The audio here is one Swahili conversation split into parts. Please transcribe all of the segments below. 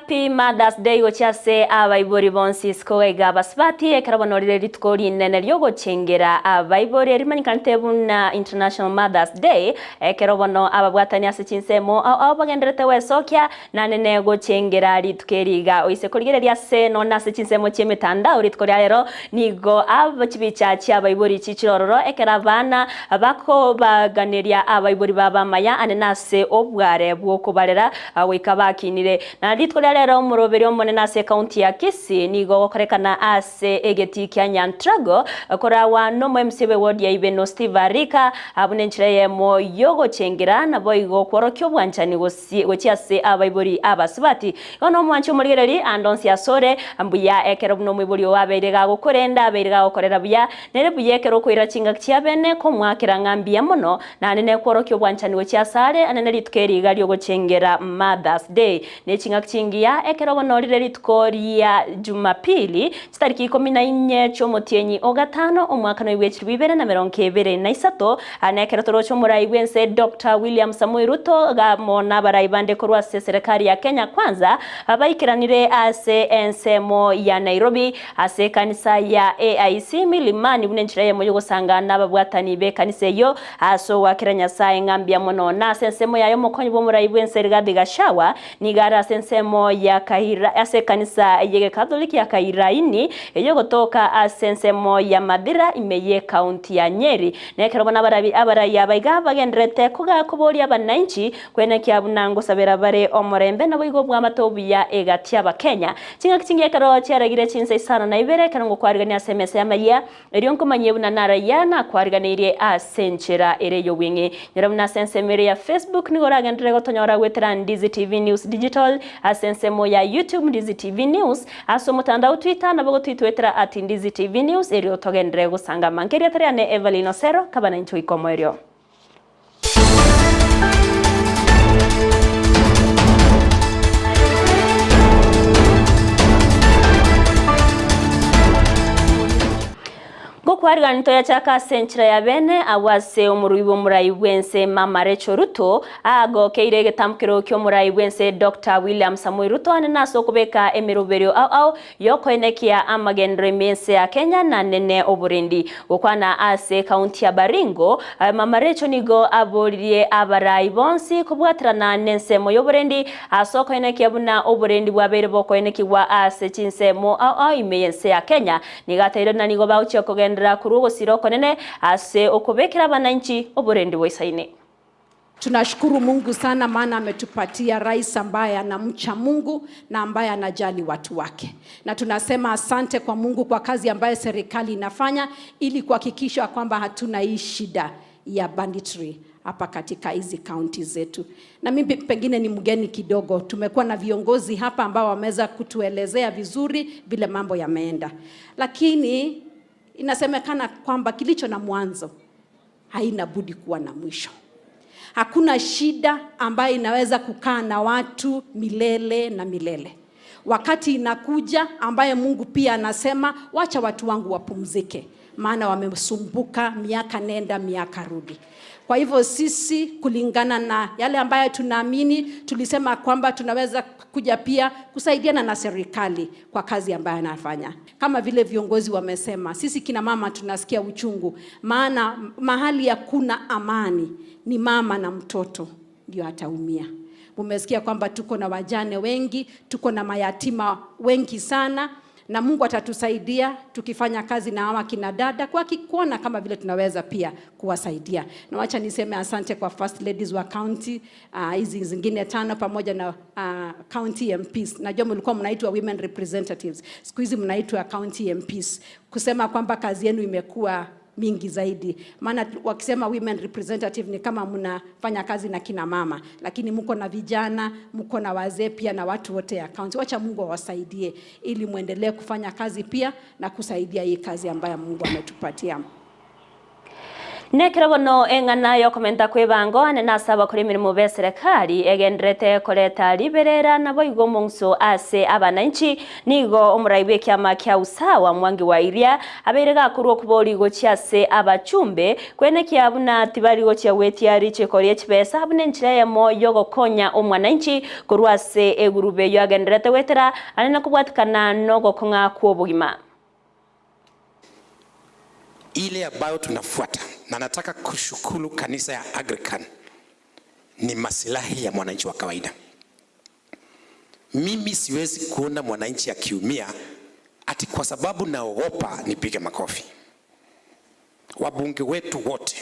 Happy Mother's Day gochase abaibori bonsis koega basbati ekarabonorire ritkori nene ryogo chengera abaibori rimanyikante buna International Mother's Day ekerobono ababwatani ase Chinsemo abagenderete wesokia nanene go chengera ritkeriga oise korigereria se nona ase Chinsemo chemetanda ritkoria rero nigo abachibichachi abaibori chichirororo ekerabana abako baganiria abaibori baba maya anenase obware bwoko barera wikabakinire na ritkoria rero umuroberi omonene ase county ya Kisii nigo gokorekana ase egeti kya Nyantrago korawa no mwemsebe ward ya Ibeno Steve Arika abune nchireye mo yogo chengera na boigo kworokyo bwanchani gochiase abaibori abasibati ono mwancho murigereri andonsi asore ambuya ekero no mwibori waberega gukorenda aberega gukorera buya nere buye ekero kwira chinga kyabene ko mwakira ngambia mono na nene kworokyo bwanchani gochiasare anene ritkeri gari yogo chengera Mother's Day ne chinga chingia ekero bonorire ritkoria Jumapili tariki 14 chomotienyi ogatano omwaka no ibwechiri 2023 anekero torocho murai wense Dr. William Samoei Ruto gamona baraibande korwa serikali ya Kenya kwanza abaikiranire ase ensemo ya Nairobi ase kanisa ya AIC milimani bunenchiraye moyo gusangana ababwatani be kanisa yo aso wakiranya sae ngambia mono na ensemo yayo mokonyi bo murai wense Rigathi Gachagua nigara ensemo ya Kahira ase kanisa yege Catholic ya Kairaini eyo gotoka asensemo ya Madira imeye county ya Nyeri nekerobona abarayi abaiga bagendrete kuga kuboria abananchi kwene kya bunango sabera bare omorembe na bwigo bwa matobi ya egatia bakenya kinga kinge karo cyaragire Chinsa Isano na Ibere kanongo kwarigania SMS ya Amayia erionko manyebuna narayana kwariganirie asenchera ereyo wingi nyarabuna sensemere ya Facebook nigoragendre gotonyora gwetera Ndizi TV News Digital asensemo ya YouTube Ndizi TV News aso mutandao Twitter na bogo twitwetera @Ndizi TV News erio togendre gusanga mankeria tariane Everlyne Osero kabana incho ikomoerio Gokwariga ntoya chaka senchira ya bene awase umuruibo murai wense Mama Rachel Ruto ago keire getamkiro kyo murai wense Dr. William Samoei Ruto ananaso kubeka emiroberio au yoko enekia amagendre mense ya Kenya na nene oburendi gokwana ase county ya Baringo Mama Rachel nigo aboririe abarai bonsi kubwatira na nense mo yoburendi asoko enekia buna oburendi bwabere boko eneki wa ase Chinsemo au imeyense ya Kenya nigateiro na nigo bauchi okogenda kurugo siroko nene ase okubekera abananchi oburendi boisaine. Tunashukuru Mungu sana maana ametupatia rais ambaye anamcha Mungu na ambaye anajali watu wake. Na tunasema asante kwa Mungu kwa kazi ambayo serikali inafanya ili kuhakikisha kwamba hatuna hii shida ya banditry hapa katika hizi county zetu. Na mimi pengine ni mgeni kidogo. Tumekuwa na viongozi hapa ambao wameweza kutuelezea vizuri vile mambo yameenda. Lakini inasemekana kwamba kilicho na mwanzo haina budi kuwa na mwisho. Hakuna shida ambayo inaweza kukaa na watu milele na milele. Wakati inakuja ambaye Mungu pia anasema wacha watu wangu wapumzike maana wamesumbuka miaka nenda miaka rudi. Kwa hivyo sisi kulingana na yale ambayo tunaamini tulisema kwamba tunaweza kuja pia kusaidiana na serikali kwa kazi ambayo anafanya. Kama vile viongozi wamesema sisi kina mama tunasikia uchungu maana mahali ya kuna amani ni mama na mtoto ndio ataumia. Umesikia kwamba tuko na wajane wengi, tuko na mayatima wengi sana na Mungu atatusaidia tukifanya kazi na hawa kina dada kwa kuona kama vile tunaweza pia kuwasaidia. Na wacha niseme asante kwa first ladies wa county hizi zingine 5 pamoja na county MPs. Najua mlikuwa mnaitwa women representatives. Siku hizi mnaitwa county MPs. Kusema kwamba kazi yenu imekuwa mingi zaidi. Maana wakisema women representative ni kama mnafanya kazi na kina mama, lakini mko na vijana, mko na wazee pia na watu wote ya county. Wacha Mungu awasaidie ili muendelee kufanya kazi pia na kusaidia hii kazi ambayo Mungu ametupatia. Nekerabono engana yo komenta kwebango ane nasaba kuri mirimo be serikali egendrete koleta liberera nabo igomongso ase abananchi nigo omuraibe kyama kya usawa mwangi wa iria aberega kuru okuboli go cyase abachumbe kwene kyabuna tibali go cyaweti riche kori chibesa abune nchire mo yogo konya omwananchi kurwase egurube yo agendrete wetera ane nakubwatikana nogo konga kuobugima ile ambayo tunafuata. Na nataka kushukuru kanisa ya Anglican ni maslahi ya mwananchi wa kawaida. Mimi siwezi kuona mwananchi akiumia ati kwa sababu naogopa nipige makofi. Wabunge wetu wote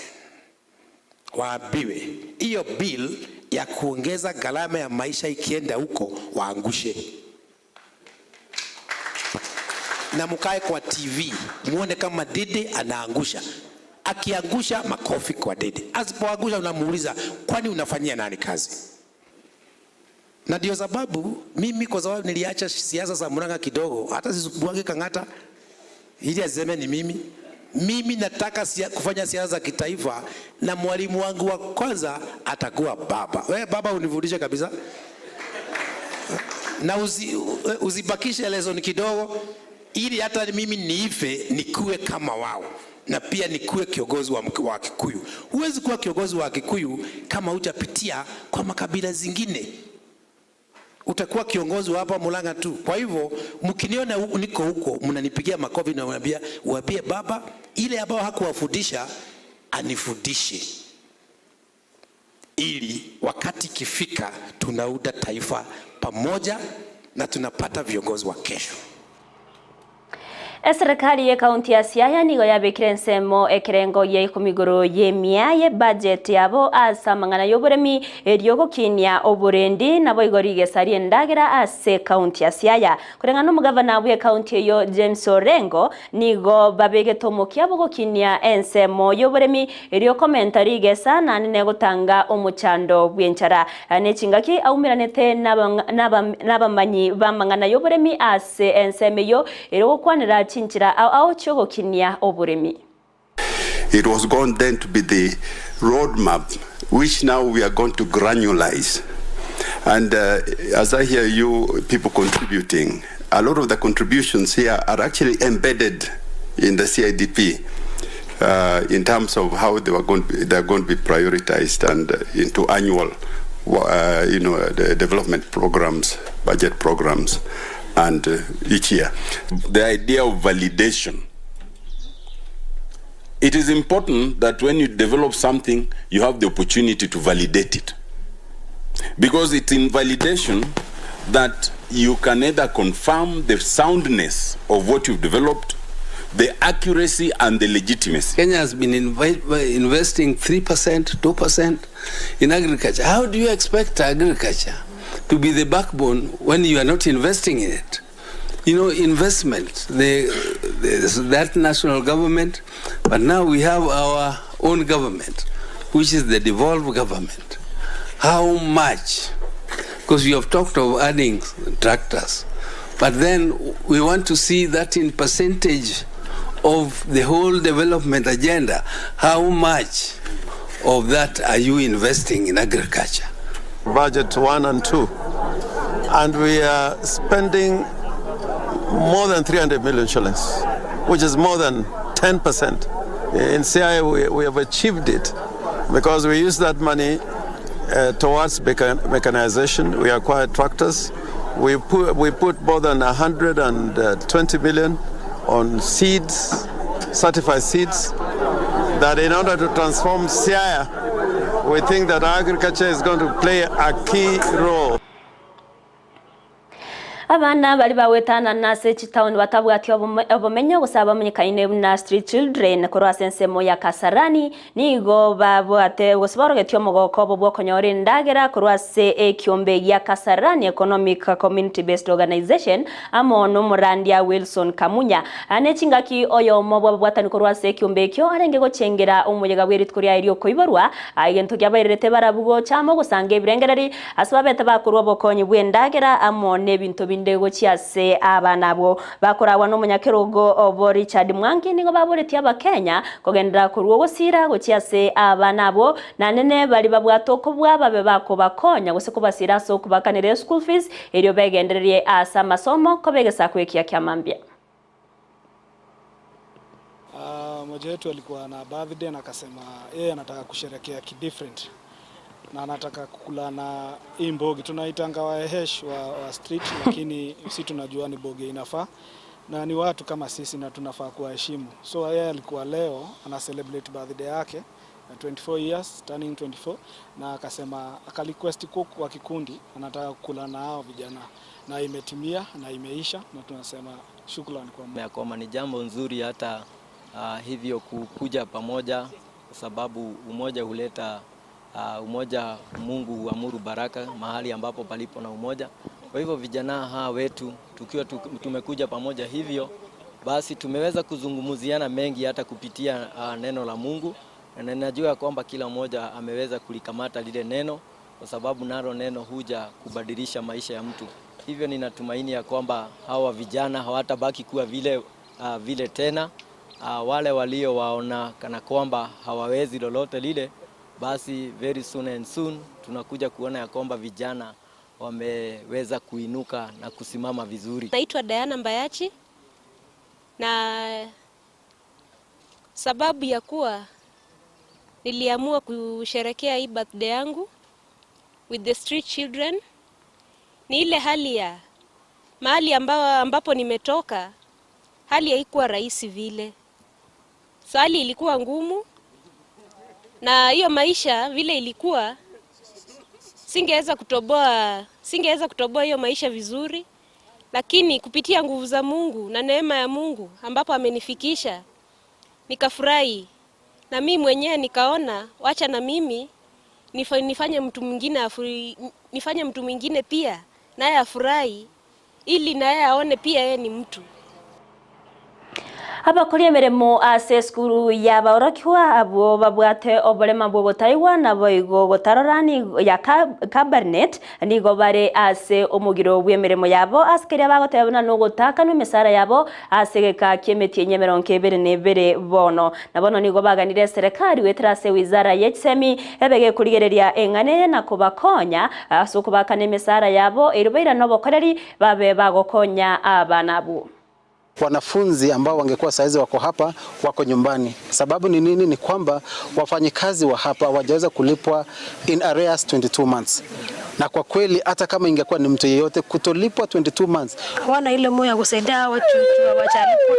waambiwe hiyo bill ya kuongeza gharama ya maisha ikienda huko waangushe. Na mukae kwa TV muone kama Dede anaangusha. Akiangusha makofi kwa Dede. Asipoangusha unamuuliza kwani unafanyia nani kazi? Na ndio sababu mimi kwa sababu niliacha siasa za Murang'a kidogo, hata sisubuage Kang'ata ili aseme ni mimi. Mimi nataka kufanya siasa za kitaifa na mwalimu wangu wa kwanza atakuwa baba. Wewe baba unifundishe kabisa. Na uzibakishe lesson kidogo ili hata mimi niife nikuwe kama wao. Na pia nikuwe kiongozi wa Kikuyu. Huwezi kuwa kiongozi wa Kikuyu kama hujapitia kwa makabila zingine. Utakuwa kiongozi wa hapa Murang'a tu. Kwa hivyo mkiniona niko huko mnanipigia makofi na mwambia uambie baba ile ambao hakuwafundisha anifundishe. Ili wakati kifika tunauda taifa pamoja na tunapata viongozi wa kesho. Serikali ya kaunti ya Siaya nigo yabekire nsemo ekerengo ye kumigoro ye miaye budget yabo asa mangana yoburemi eryogo kinya oburendi nabo igorige sari ndagera ase kaunti ya Siaya kurenga no mugavana bwe kaunti yo James Orengo nigo babege tomokia bogo kinya ensemo yoburemi eryo commentary gesa nane gutanga omuchando bwenchara ne chingaki aumiranete nabamanyi bamangana yoburemi ase enseme yo eryo kwanira It was going then to be the roadmap, which now we are going to granularize. And as I hear you people contributing, a lot of the contributions here are actually embedded in the CIDP in terms of how they're going to be prioritized and into annual, the development programs, budget programs. And each year. The idea of validation. It is important that when you develop something, you have the opportunity to validate it. Because it's in validation that you can either confirm the soundness of what you've developed, the accuracy and the legitimacy. Kenya has been investing 3%, 2% in agriculture. How do you expect agriculture to be the backbone when you are not investing in it? Investment, that national government, but now we have our own government, which is the devolved government. How much? Because you have talked of adding tractors, but then we want to see that in percentage of the whole development agenda. How much of that are you investing in agriculture? Budget 1 and 2, and we are spending more than 300 million shillings, which is more than 10%. In CI we have achieved it because we use that money towards mechanization. We acquired tractors. We put more than 120 million on seeds, certified seeds, that in order to transform Siaya, we think that agriculture is going to play a key role. Abana bali bawetana nase chitown batabwati obumenyo gusaba munyikaine na street children korwa sensemo ya Kasarani nigo babwate gusiborogetyo mogoko bwo konyore ndagera korwa se ekyombe ya Kasarani Economic Community Based Organization amono murandia Wilson Kamunya ane chingaki oyo mobo bwatani korwa se ekyombe kyo arenge gochengera umuyega bweritkorya iriyo koiborwa agento kyabairete barabugo chamo gusange birengereri asababete bakorwa bokonyi bwendagera amone bintu binde gochiase abanabo bakorawa no munyakerogo obo Richard Mwangi nigo baboretia abakenya kogendera kuruo gosira gochiase abanabo na nene bali babwatoko bwababe bako bakonya gose kubasira so kubakanire school fees eryo begendererie asa masomo kobegesa kwekia kyamambia. Mmoja wetu alikuwa na birthday na akasema yeye anataka kusherehekea different na anataka kukula na imbogi tunaitanga wahesh wa street lakini sisi tunajua ni bogi inafaa na ni watu kama sisi na tunafaa kuwaheshimu. So yeye alikuwa leo ana celebrate birthday yake 24 years turning 24 na akasema akaliquest cook wa kikundi anataka kukula na hao vijana na imetimia na imeisha na tunasema shukrani kwa Mungu. Ni jambo nzuri hata hivyo kukuja pamoja kwa sababu umoja huleta umoja. Mungu huamuru baraka mahali ambapo palipo na umoja. Kwa hivyo vijana hawa wetu tukiwa tumekuja pamoja hivyo basi tumeweza kuzungumziana mengi hata kupitia neno la Mungu na ninajua kwamba kila mmoja ameweza kulikamata lile neno kwa sababu nalo neno huja kubadilisha maisha ya mtu. Hivyo ninatumaini ya kwamba hawa vijana hawatabaki kuwa vile tena. Wale walio waona kana kwamba hawawezi lolote lile basi very soon and soon tunakuja kuona ya kwamba vijana wameweza kuinuka na kusimama vizuri. Naitwa Diana Mbayachi na sababu ya kuwa niliamua kusherehekea hii birthday yangu with the street children ni ile hali ya mahali ambapo nimetoka. Hali haikuwa rahisi vile. So hali ilikuwa ngumu na hiyo maisha vile ilikuwa singeweza kutoboa hiyo maisha vizuri, lakini kupitia nguvu za Mungu na neema ya Mungu ambapo amenifikisha nikafurahi na mimi mwenyewe nikaona wacha na mimi nifanye mtu mwingine pia naye afurahi ili naye aone pia yeye ni mtu. Abakuri emeremo ase skuru yabaorokiwa abo babwate oborema bwo botaiwa na boigo gotarorani ya cabinet nigo bare ase omugiro bw'emeremo yabo askere bagotebana no gotaka no mesara yabo asegeka kiemetie nyemeronke ebere nebere bono na bono nigo baganire serikali wetrase wizara yechsemi ebege kurigereria engane na kubakonya aso kubakane mesara yabo erubeira no bokoreri babe bagokonya abanabu. Wanafunzi ambao wangekuwa saizi wako hapa wako nyumbani. Sababu ni nini? Ni kwamba wafanyikazi wa hapa wajaweza kulipwa in arrears 22 months. Na kwa kweli hata kama ingekuwa ni mtu yeyote kutolipwa 22 months. Wana ile moyo ya kusaidia watu wachalipwa.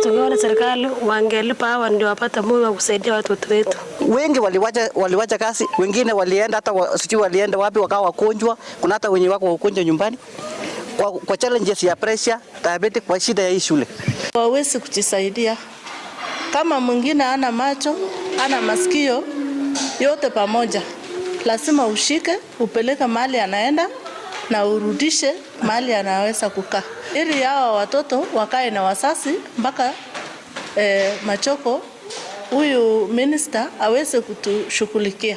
Tungeona serikali wangelipa hawa ndio wapata moyo wa kusaidia watoto wetu. Wengi waliwacha kazi, wengine walienda hata sijui walienda wapi wakawa wagonjwa, kuna hata wenye wako wagonjwa nyumbani. Kwa challenges ya pressure, diabetes, kwa shida ya hii shule. Wawezi kujisaidia. Kama mwingine ana macho, ana masikio, yote pamoja. Lazima ushike, upeleke mahali anaenda na urudishe mahali anaweza kukaa. Ili hawa watoto wakae na wasasi mpaka Machoko huyu minister aweze kutushughulikia.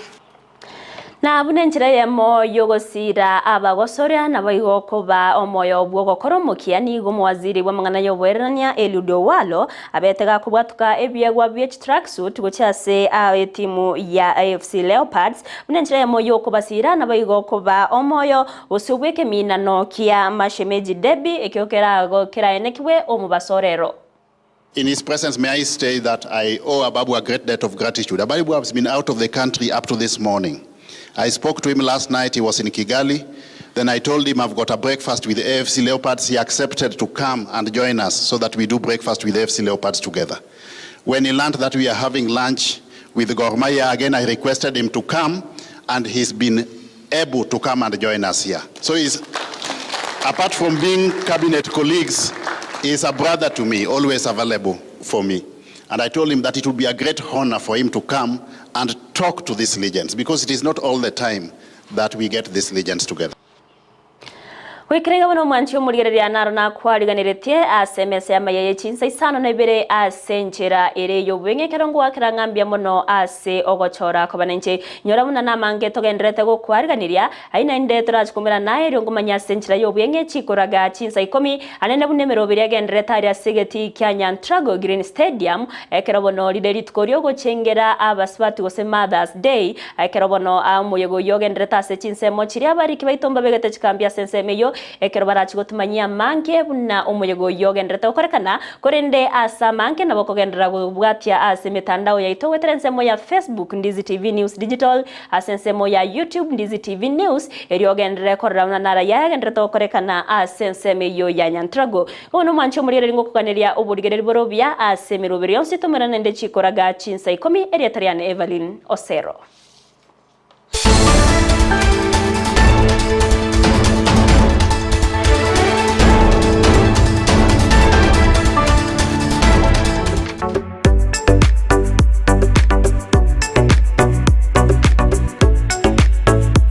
Na bunenjira yemo yogosira abagosoria na bayigokoba omoyo bwo gokoromukia nigo mwaziri wa mangana yoberania Eludo Walo abetega kubwatuka ebyegwa BH tracksuit gochase timu ya AFC Leopards. Bunenjira yemo yokobasira na bayigokoba omoyo osubweke minano kia mashemeji debi ekyokera gokera enekiwe omubasorero. In his presence, may I say that I owe Ababu a great debt of gratitude. Ababu has been out of the country up to this morning. I spoke to him last night. He was in Kigali. Then I told him I've got a breakfast with the AFC Leopards. He accepted to come and join us so that we do breakfast with the AFC Leopards together. When he learned that we are having lunch with Amayia again, I requested him to come, and he's been able to come and join us here. So he's, apart from being cabinet colleagues, he's a brother to me, always available for me. And I told him that it would be a great honor for him to come and talk to these legends, because it is not all the time that we get these legends together. Kwikirega bano mwanchi umurigereria naro na kwariganiretie SMS ya Amayia Chinsa Isano na Ibere asenjera ere yobwenge kerongo wakira ngambia mono ase ogochora kobanenche nyora muna namange togendrete go kwariganiria aina inde turachikumira naye ryongomanya asenjera yobwenge chikoraga Chinsa 10 anene bunemero biriagendreta ari asegeti kya Nyantrago Green Stadium ekerobono lideri tkorio go chengera abasbati gose Mother's Day ekerobono amuyego yogendreta ase Chinsa mochiria bari kibaitomba begete chikambia sense meyo ekerobara chigotumanyia manke buna umuyego yogendreta ukorekana korende asa manke nabo kogendera gubwatia ase mitandao ya ito weterensemo ya Facebook Ndizi TV News Digital asensemo ya YouTube Ndizi TV News eriogendere korana nara ya gendreta ukorekana asenseme yo ya Nyantrago ono mancho murire ringo kukaneria uburigereri borobia ase mirubiri yonsi tumerana nde chikoraga Chinsa 10 eriatariane Everlyne Osero.